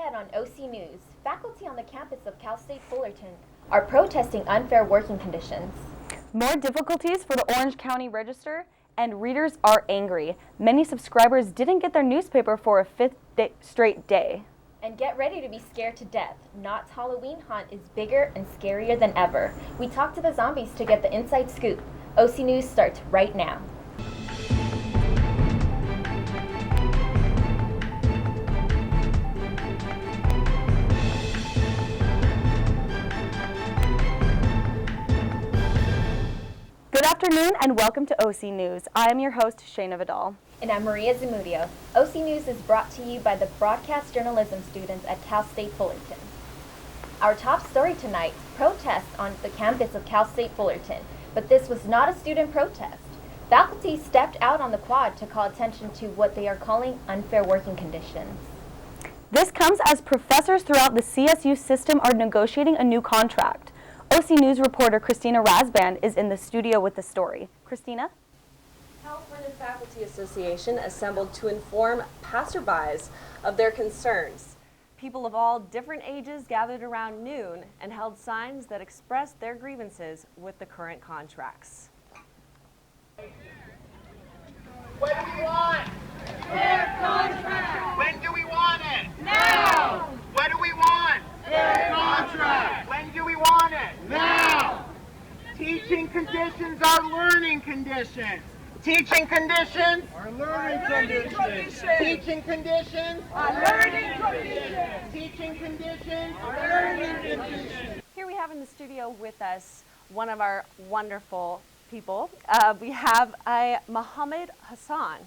ahead on OC News, faculty on the campus of Cal State Fullerton are protesting unfair working conditions. More difficulties for the Orange County Register, and readers are angry. Many subscribers didn't get their newspaper for a fifth straight day. And get ready to be scared to death. Knott's Halloween haunt is bigger and scarier than ever. We talked to the zombies to get the inside scoop. OC News starts right now. Good afternoon and welcome to OC News. I am your host, Shayna Vidal. And I'm Maria Zamudio. OC News is brought to you by the broadcast journalism students at Cal State Fullerton. Our top story tonight, protests on the campus of Cal State Fullerton. But this was not a student protest. Faculty stepped out on the quad to call attention to what they are calling unfair working conditions. This comes as professors throughout the CSU system are negotiating a new contract. OC News reporter Christina Rasband is in the studio with the story. Christina? California Faculty Association assembled to inform passerbys of their concerns. People of all different ages gathered around noon and held signs that expressed their grievances with the current contracts. What do we want? Fair contract! When do we want it? Now! What do we want? Fair contract! When do we want it? Now! Teaching conditions are learning conditions. Teaching conditions Our learning conditions! Teaching conditions Our learning conditions! Teaching conditions Our learning conditions! Here we have in the studio with us one of our wonderful people. We have Mohammed Hassan.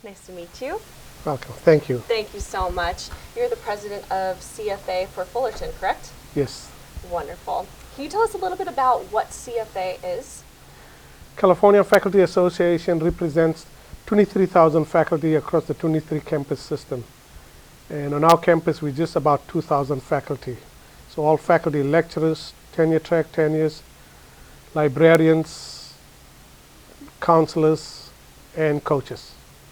Nice to meet you. Welcome. Thank you. Thank you so much. You're the president of CFA for Fullerton, correct? Yes. Wonderful. Can you tell us a little bit about what CFA is? California Faculty Association represents 23,000 faculty across the 23 campus system. And on our campus, we're just about 2,000 faculty. So all faculty, lecturers, tenure track tenures, librarians, counselors, and coaches.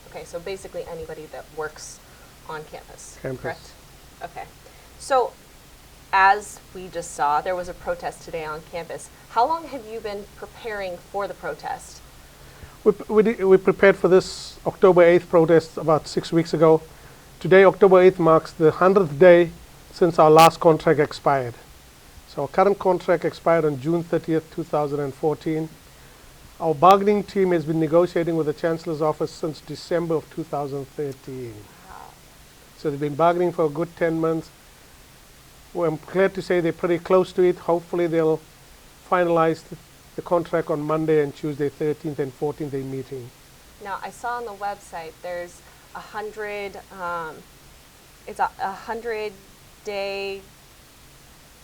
Okay, so basically anybody that works on campus, Campus. correct? Okay. So as we just saw, there was a protest today on campus. How long have you been preparing for the protest? We prepared for this October 8th protest about 6 weeks ago. Today, October 8th, marks the 100th day since our last contract expired. So our current contract expired on June 30th, 2014. Our bargaining team has been negotiating with the Chancellor's office since December of 2013. Wow. So they've been bargaining for a good 10 months. Well, I'm glad to say they're pretty close to it. Hopefully they'll finalize the contract on Monday and Tuesday, 13th and 14th, they're meeting. Now, I saw on the website there's 100, it's a 100-day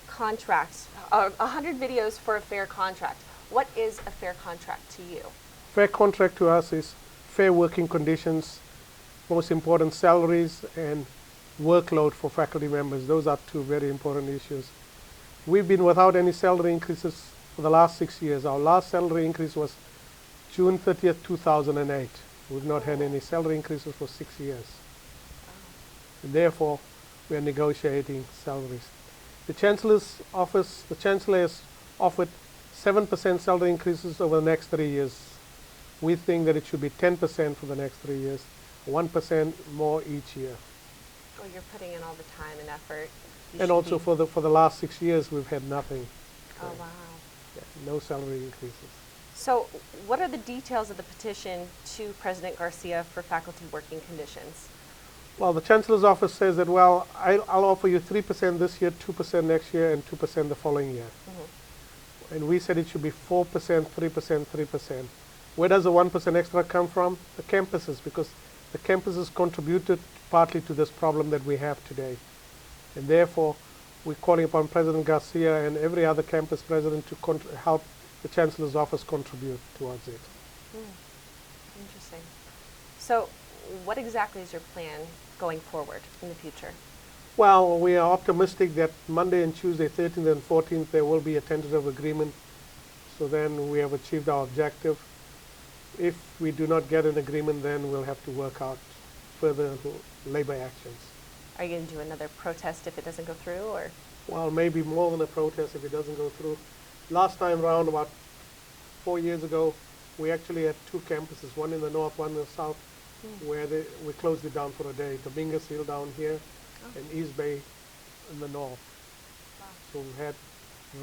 contract, 100 videos for a fair contract. What is a fair contract to you? Fair contract to us is fair working conditions, most important salaries and workload for faculty members. Those are two very important issues. We've been without any salary increases for the last 6 years. Our last salary increase was June 30th, 2008. We've not had any salary increases for 6 years. And therefore, we are negotiating salaries. The Chancellor's office, the Chancellor has offered 7% salary increases over the next 3 years. We think that it should be 10% for the next 3 years, 1% more each year. Oh, you're putting in all the time and effort. You And should also be- for the last 6 years, we've had nothing. Oh, wow. Yeah, no salary increases. So what are the details of the petition to President Garcia for faculty working conditions? Well, the Chancellor's office says that, well, I'll offer you 3% this year, 2% next year, and 2% the following year. Mm-hmm. And we said it should be 4%, 3%, 3%. Where does the 1% extra come from? The campuses, because the campuses contributed partly to this problem that we have today. And therefore, we're calling upon President Garcia and every other campus president to help the Chancellor's office contribute towards it. Interesting. So what exactly is your plan going forward in the future? Well, we are optimistic that Monday and Tuesday, 13th and 14th, there will be a tentative agreement. So then we have achieved our objective. If we do not get an agreement, then we'll have to work out further labor actions. Are you going to do another protest if it doesn't go through, or? Well, maybe more than a protest if it doesn't go through. Last time round, about 4 years ago, we actually had two campuses, one in the north, one in the south, where we closed it down for a day. Dominguez Hill down here and East Bay in the north. Wow. So we had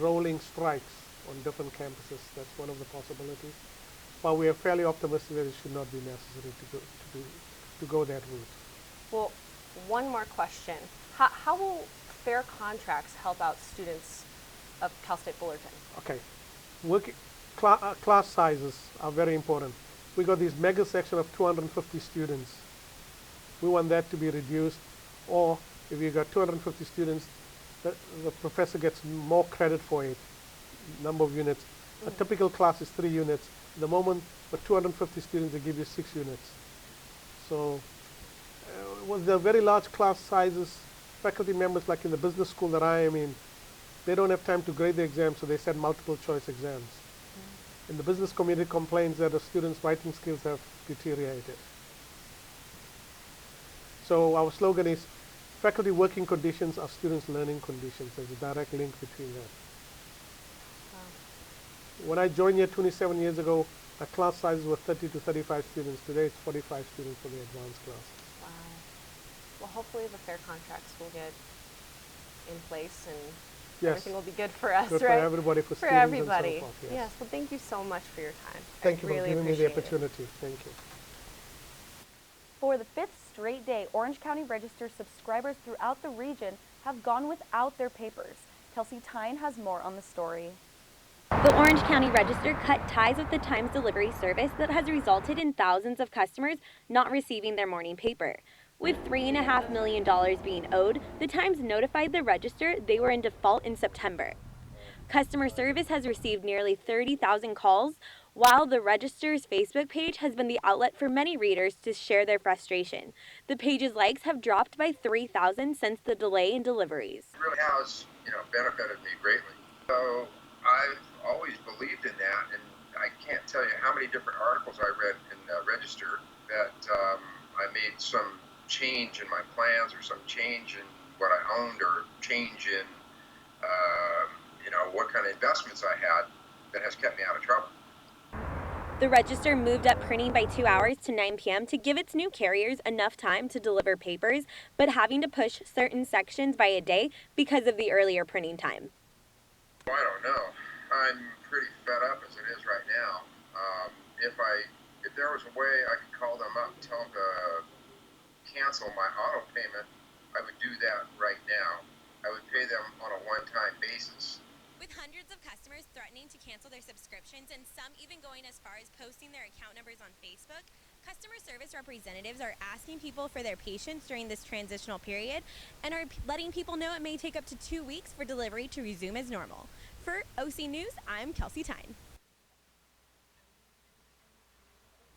rolling strikes on different campuses. That's one of the possibilities. But we are fairly optimistic that it should not be necessary to go that route. Well, one more question. How will fair contracts help out students of Cal State Fullerton? Okay. Class sizes are very important. We got this mega section of 250 students. We want that to be reduced, or if you got 250 students, the professor gets more credit for a number of units. A typical class is 3 units. At the moment, for 250 students, they give you 6 units. So with the very large class sizes, faculty members like in the business school that I am in, they don't have time to grade the exams, so they set multiple choice exams. And the business community complains that the students' writing skills have deteriorated. So our slogan is, faculty working conditions are students' learning conditions. There's a direct link between that. Wow. When I joined here 27 years ago, our class sizes were 30 to 35 students. Today it's 45 students for the advanced classes. Wow. Well, hopefully the fair contracts will get in place and everything will be good for us, good right? For everybody, for students everybody. And so forth, Yes. Well, thank you so much for your time. Thank you really for giving me the appreciate it. opportunity. Thank you. For the 5th straight day, Orange County Register subscribers throughout the region have gone without their papers. Kelsey Tyne has more on the story. The Orange County Register cut ties with the Times delivery service that has resulted in thousands of customers not receiving their morning paper. With $3.5 million being owed, the Times notified the Register they were in default in September. Customer service has received nearly 30,000 calls, while the Register's Facebook page has been the outlet for many readers to share their frustration. The page's likes have dropped by 3,000 since the delay in deliveries. It really has, benefited me greatly. So I've always believed in that, and I can't tell you how many different articles I read in the Register that I made some change in my plans or some change in what I owned or change in, what kind of investments I had that has kept me out of trouble. The Register moved up printing by 2 hours to 9 p.m. to give its new carriers enough time to deliver papers, but having to push certain sections by a day because of the earlier printing time. I don't know. I'm pretty fed up as it is right now. If there was a way I could call them up and tell them to cancel my auto payment, I would do that right now. I would pay them on a one-time basis. With hundreds of customers threatening to cancel their subscriptions and some even going as far as posting their account numbers on Facebook, customer service representatives are asking people for their patience during this transitional period and are letting people know it may take up to 2 weeks for delivery to resume as normal. For OC News, I'm Kelsey Tyne.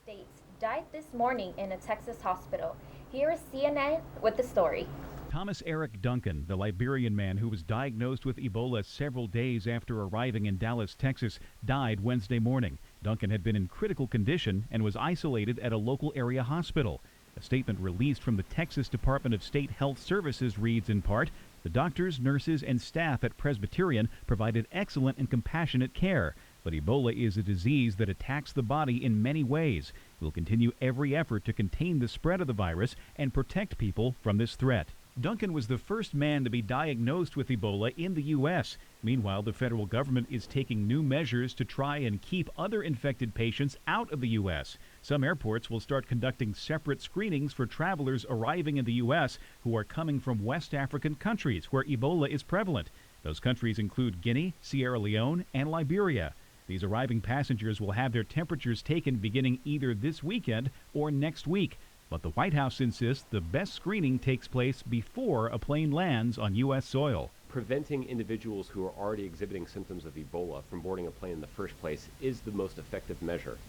States died this morning in a Texas hospital. Here is CNN with the story. Thomas Eric Duncan, the Liberian man who was diagnosed with Ebola several days after arriving in Dallas, Texas, died Wednesday morning. Duncan had been in critical condition and was isolated at a local area hospital. A statement released from the Texas Department of State Health Services reads in part, "The doctors, nurses, and staff at Presbyterian provided excellent and compassionate care. But Ebola is a disease that attacks the body in many ways. We'll continue every effort to contain the spread of the virus and protect people from this threat." Duncan was the first man to be diagnosed with Ebola in the U.S. Meanwhile, the federal government is taking new measures to try and keep other infected patients out of the U.S. Some airports will start conducting separate screenings for travelers arriving in the U.S. who are coming from West African countries where Ebola is prevalent. Those countries include Guinea, Sierra Leone, and Liberia. These arriving passengers will have their temperatures taken beginning either this weekend or next week. But the White House insists the best screening takes place before a plane lands on U.S. soil. Preventing individuals who are already exhibiting symptoms of Ebola from boarding a plane in the first place is the most effective measure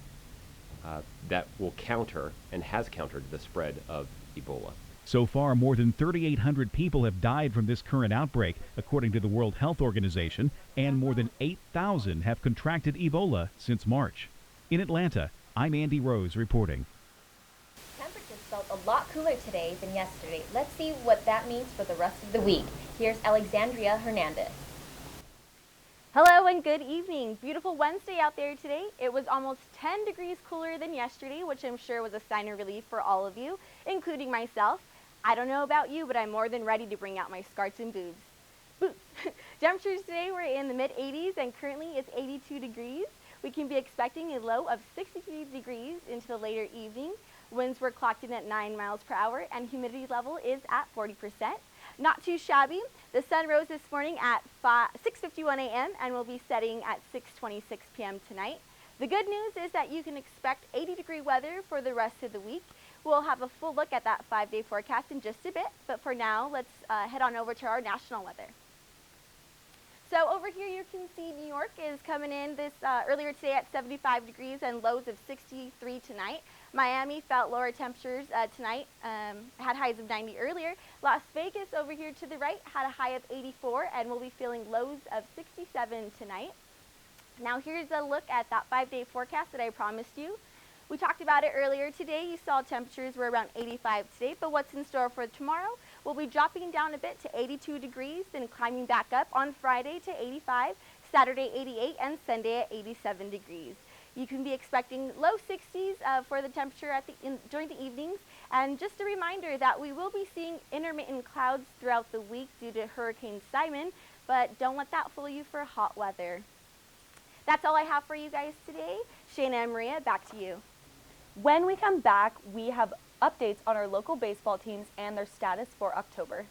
that will counter and has countered the spread of Ebola. So far, more than 3,800 people have died from this current outbreak, according to the World Health Organization, and more than 8,000 have contracted Ebola since March. In Atlanta, I'm Andy Rose reporting. Temperatures felt a lot cooler today than yesterday. Let's see what that means for the rest of the week. Here's Alexandria Hernandez. Hello and good evening. Beautiful Wednesday out there today. It was almost 10 degrees cooler than yesterday, which I'm sure was a sign of relief for all of you, including myself. I don't know about you, but I'm more than ready to bring out my scarts and boots. Temperatures today were in the mid-80s and currently it's 82 degrees. We can be expecting a low of 63 degrees into the later evening. Winds were clocked in at 9 miles per hour and humidity level is at 40%. Not too shabby. The sun rose this morning at 6:51 a.m. and will be setting at 6:26 p.m. tonight. The good news is that you can expect 80-degree weather for the rest of the week. We'll have a full look at that 5-day forecast in just a bit, but for now, let's head on over to our national weather. So over here you can see New York is coming in this earlier today at 75 degrees and lows of 63 tonight. Miami felt lower temperatures tonight, had highs of 90 earlier. Las Vegas over here to the right had a high of 84 and will be feeling lows of 67 tonight. Now here's a look at that 5-day forecast that I promised you. We talked about it earlier today. You saw temperatures were around 85 today, but what's in store for tomorrow? We'll be dropping down a bit to 82 degrees, then climbing back up on Friday to 85, Saturday 88, and Sunday at 87 degrees. You can be expecting low 60s for the temperature during the evenings. And just a reminder that we will be seeing intermittent clouds throughout the week due to Hurricane Simon, but don't let that fool you for hot weather. That's all I have for you guys today. Shayna and Maria, back to you. When we come back, we have updates on our local baseball teams and their status for October.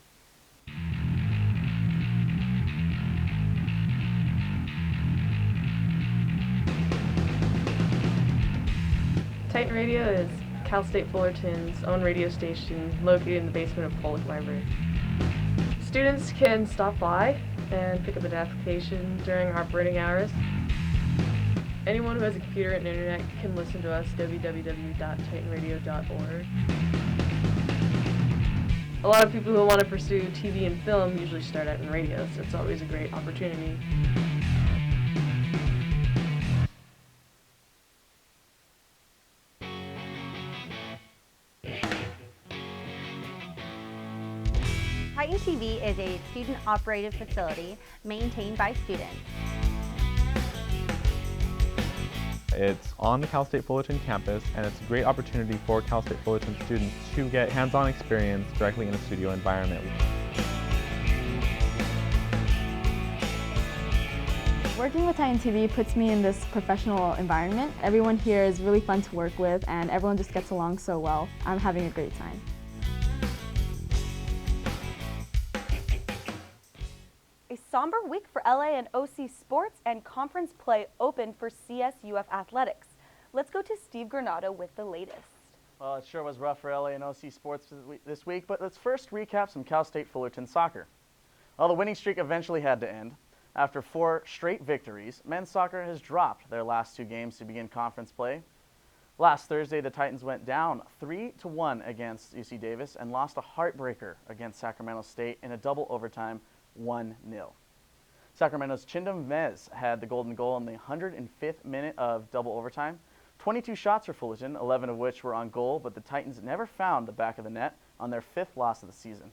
Titan Radio is Cal State Fullerton's own radio station located in the basement of Pollock Library. Students can stop by and pick up an application during our operating hours. Anyone who has a computer and internet can listen to us www.titanradio.org. A lot of people who want to pursue TV and film usually start out in radio, so it's always a great opportunity. Titan TV is a student-operated facility maintained by students. It's on the Cal State Fullerton campus, and it's a great opportunity for Cal State Fullerton students to get hands-on experience directly in a studio environment. Working with Titan TV puts me in this professional environment. Everyone here is really fun to work with, and everyone just gets along so well. I'm having a great time. A somber week for LA and OC sports and conference play opened for CSUF athletics. Let's go to Steve Granado with the latest. Well, it sure was rough for LA and OC sports this week, but let's first recap some Cal State Fullerton soccer. Well, the winning streak eventually had to end. After 4 straight victories, men's soccer has dropped their last 2 games to begin conference play. Last Thursday, the Titans went down 3-1 against UC Davis and lost a heartbreaker against Sacramento State in a double overtime 1-0. Sacramento's Chindam Mez had the golden goal in the 105th minute of double overtime. 22 shots for Fullerton, 11 of which were on goal, but the Titans never found the back of the net on their 5th loss of the season.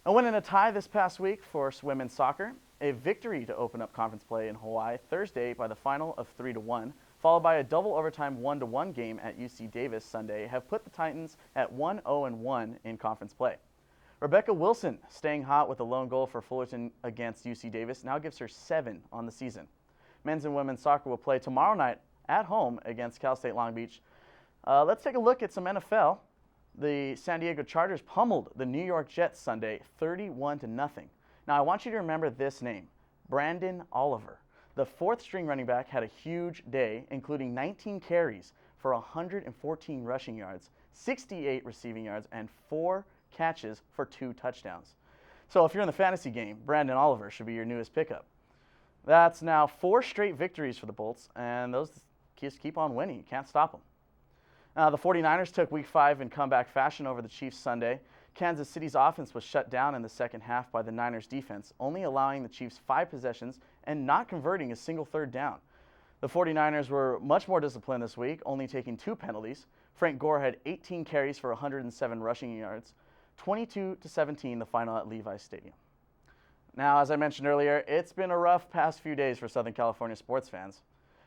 A win and a tie this past week for women's soccer. A victory to open up conference play in Hawaii Thursday by the final of 3-1, followed by a double overtime 1-1 game at UC Davis Sunday, have put the Titans at 1-0-1 in conference play. Rebecca Wilson, staying hot with a lone goal for Fullerton against UC Davis, now gives her 7 on the season. Men's and women's soccer will play tomorrow night at home against Cal State Long Beach. Let's take a look at some NFL. The San Diego Chargers pummeled the New York Jets Sunday 31-0. Now I want you to remember this name, Brandon Oliver. The 4th-string running back had a huge day, including 19 carries for 114 rushing yards, 68 receiving yards, and 4 catches for 2 touchdowns. So if you're in the fantasy game, Brandon Oliver should be your newest pickup. That's now 4 straight victories for the Bolts, and those just keep on winning. You can't stop them. The 49ers took Week 5 in comeback fashion over the Chiefs Sunday. Kansas City's offense was shut down in the second half by the Niners defense, only allowing the Chiefs 5 possessions and not converting a single 3rd down. The 49ers were much more disciplined this week, only taking 2 penalties. Frank Gore had 18 carries for 107 rushing yards, 22-17 the final at Levi's Stadium. Now, as I mentioned earlier, it's been a rough past few days for Southern California sports fans.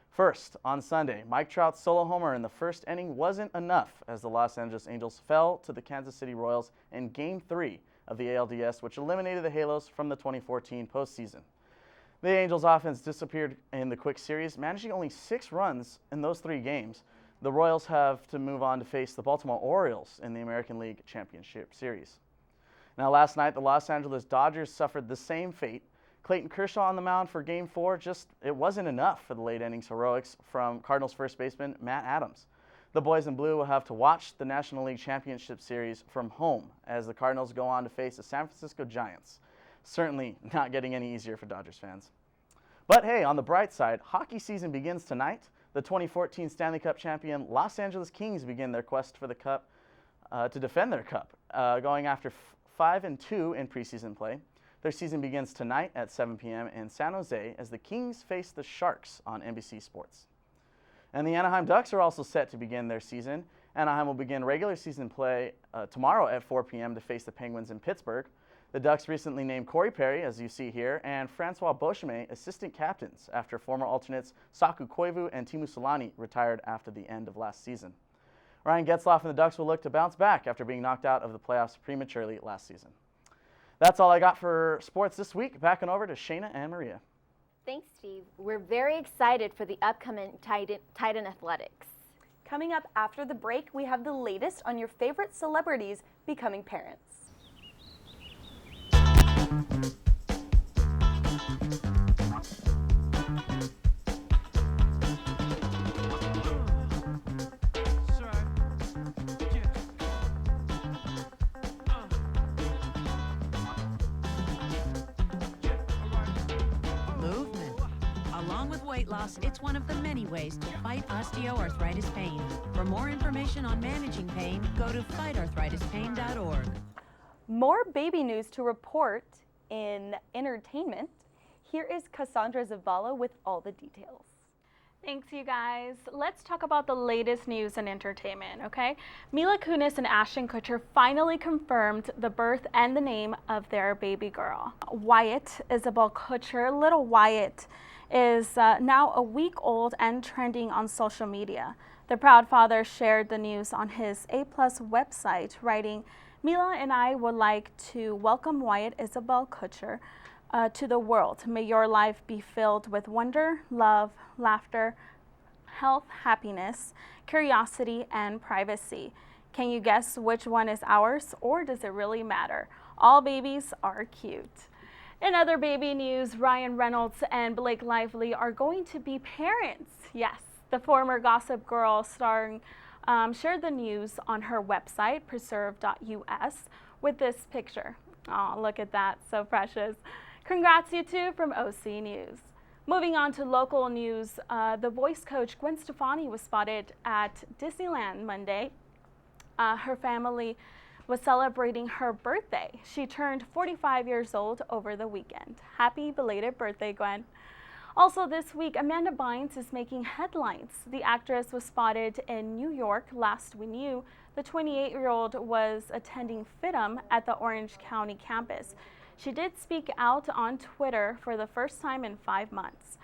First, on Sunday, Mike Trout's solo homer in the first inning wasn't enough as the Los Angeles Angels fell to the Kansas City Royals in Game 3 of the ALDS, which eliminated the Halos from the 2014 postseason. The Angels' offense disappeared in the quick series, managing only 6 runs in those 3 games. The Royals have to move on to face the Baltimore Orioles in the American League Championship Series. Now, last night, the Los Angeles Dodgers suffered the same fate. Clayton Kershaw on the mound for Game 4, it wasn't enough for the late innings heroics from Cardinals first baseman Matt Adams. The boys in blue will have to watch the National League Championship Series from home as the Cardinals go on to face the San Francisco Giants. Certainly not getting any easier for Dodgers fans. But hey, on the bright side, hockey season begins tonight. The 2014 Stanley Cup champion Los Angeles Kings begin their quest for the Cup to defend their Cup, going after 5-2 in preseason play. Their season begins tonight at 7 p.m. in San Jose as the Kings face the Sharks on NBC Sports. And the Anaheim Ducks are also set to begin their season. Anaheim will begin regular season play tomorrow at 4 p.m. to face the Penguins in Pittsburgh. The Ducks recently named Corey Perry, as you see here, and Francois Beauchemin assistant captains after former alternates Saku Koivu and Teemu Selanne retired after the end of last season. Ryan Getzlaf and the Ducks will look to bounce back after being knocked out of the playoffs prematurely last season. That's all I got for sports this week. Back and over to Shayna and Maria. Thanks, Steve. We're very excited for the upcoming Titan Athletics. Coming up after the break, we have the latest on your favorite celebrities becoming parents. Weight loss, it's one of the many ways to fight osteoarthritis pain. For more information on managing pain, go to fightarthritispain.org. More baby news to report in entertainment. Here is Cassandra Zavala with all the details. Thanks, you guys. Let's talk about the latest news in entertainment, okay? Mila Kunis and Ashton Kutcher finally confirmed the birth and the name of their baby girl. Wyatt Isabel Kutcher, little Wyatt, is now a week old and trending on social media. The proud father shared the news on his A+ website, writing, "Mila and I would like to welcome Wyatt Isabel Kutcher to the world. May your life be filled with wonder, love, laughter, health, happiness, curiosity, and privacy. Can you guess which one is ours, or does it really matter? All babies are cute." In other baby news, Ryan Reynolds and Blake Lively are going to be parents. Yes, the former Gossip Girl star shared the news on her website, preserve.us, with this picture. Oh, look at that, so precious. Congrats, you two, from OC News. Moving on to local news, the voice coach Gwen Stefani was spotted at Disneyland Monday. Her family was celebrating her birthday. She turned 45 years old over the weekend. Happy belated birthday, Gwen. Also this week, Amanda Bynes is making headlines. The actress was spotted in New York last we knew. The 28-year-old was attending FITM at the Orange County campus. She did speak out on Twitter for the first time in 5 months.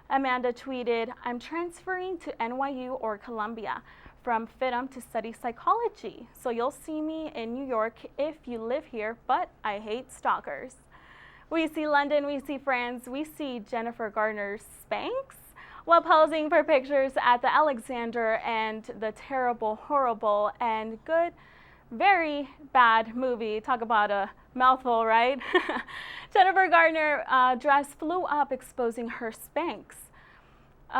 Amanda tweeted, "I'm transferring to NYU or Columbia from FITM to study psychology. So you'll see me in New York if you live here, but I hate stalkers." We see London, we see France, we see Jennifer Garner's Spanx while posing for pictures at the Alexander and the terrible, horrible, and good, very bad movie. Talk about a mouthful, right? Jennifer Garner dress flew up exposing her Spanx.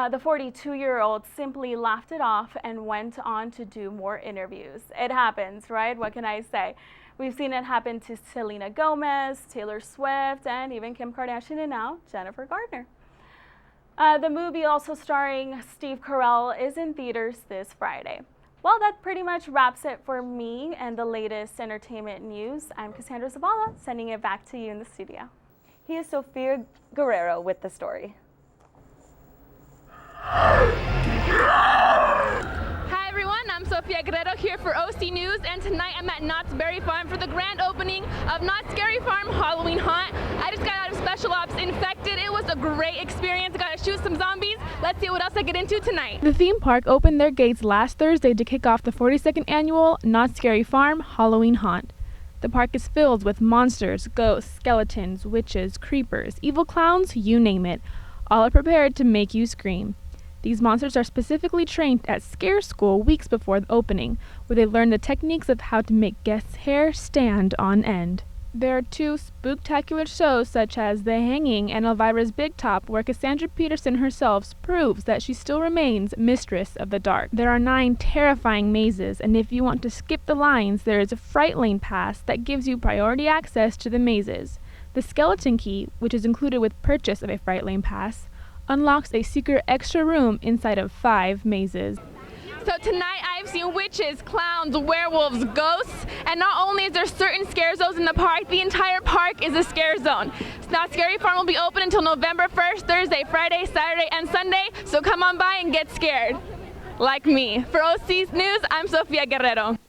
The 42-year-old simply laughed it off and went on to do more interviews. It happens, right? What can I say? We've seen it happen to Selena Gomez, Taylor Swift, and even Kim Kardashian, and now Jennifer Garner. The movie, also starring Steve Carell, is in theaters this Friday. Well, that pretty much wraps it for me and the latest entertainment news. I'm Cassandra Zavala, sending it back to you in the studio. He is Sofia Guerrero with the story. Hi everyone, I'm Sofia Guerrero here for OC News, and tonight I'm at Knott's Berry Farm for the grand opening of Knott's Scary Farm Halloween Haunt. I just got out of Special Ops Infected. It was a great experience. I got to shoot some zombies. Let's see what else I get into tonight. The theme park opened their gates last Thursday to kick off the 42nd annual Knott's Scary Farm Halloween Haunt. The park is filled with monsters, ghosts, skeletons, witches, creepers, evil clowns, you name it. All are prepared to make you scream. These monsters are specifically trained at Scare School weeks before the opening, where they learn the techniques of how to make guests' hair stand on end. There are 2 spooktacular shows such as The Hanging and Elvira's Big Top, where Cassandra Peterson herself proves that she still remains mistress of the dark. There are 9 terrifying mazes, and if you want to skip the lines, there is a Fright Lane Pass that gives you priority access to the mazes. The Skeleton Key, which is included with purchase of a Fright Lane Pass, unlocks a secret extra room inside of 5 mazes. So tonight I've seen witches, clowns, werewolves, ghosts, and not only is there certain scare zones in the park, the entire park is a scare zone. Knott's Scary Farm will be open until November 1st, Thursday, Friday, Saturday, and Sunday, so come on by and get scared. Like me. For OC News, I'm Sofia Guerrero.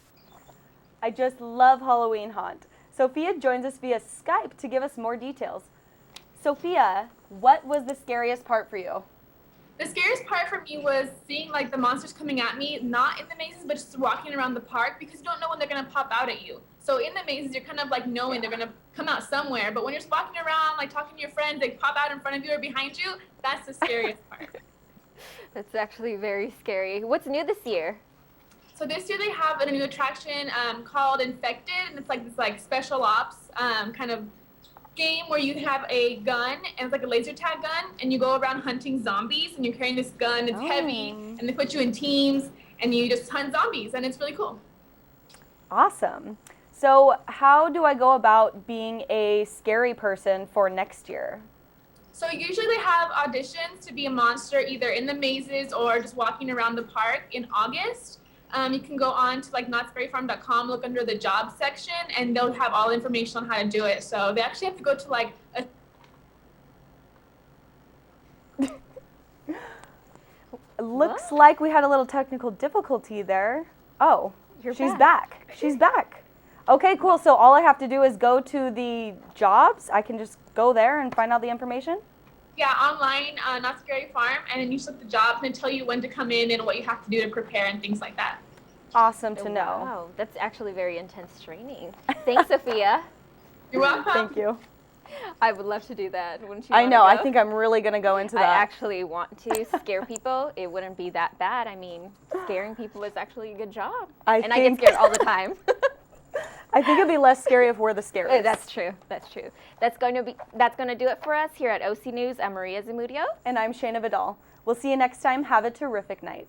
I just love Halloween Haunt. Sophia joins us via Skype to give us more details. Sophia, what was the scariest part for you? The scariest part for me was seeing like the monsters coming at me, not in the mazes, but just walking around the park, because you don't know when they're gonna pop out at you. So in the mazes, you're kind of like knowing they're gonna come out somewhere, but when you're just walking around, like talking to your friends, they pop out in front of you or behind you, that's the scariest part. That's actually very scary. What's new this year? So this year they have a new attraction called Infected, and it's like this like special ops kind of game where you have a gun, and it's like a laser tag gun, and you go around hunting zombies, and you're carrying this gun, it's heavy, and they put you in teams, and you just hunt zombies, and it's really cool. Awesome. So how do I go about being a scary person for next year? So usually they have auditions to be a monster either in the mazes or just walking around the park in August. You can go on to like knottsberryfarm.com, look under the jobs section, and they'll have all the information on how to do it. So they actually have to go to like a... Looks like we had a little technical difficulty there. Oh, she's back. She's back. Okay, cool. So all I have to do is go to the jobs. I can just go there and find out the information? Yeah, online, Not Scary Farm, and then you select the jobs and tell you when to come in and what you have to do to prepare and things like that. Awesome to know. Wow, that's actually very intense training. Thanks, Sophia. You're welcome. Thank you. I would love to do that, wouldn't you? I know, I think I'm really going to go into that. I actually want to scare people. It wouldn't be that bad. I mean, scaring people is actually a good job. I get scared all the time. I think it'd be less scary if we're the scariest. That's true. That's true. That's going to do it for us here at OC News. I'm Maria Zamudio. And I'm Shayna Vidal. We'll see you next time. Have a terrific night.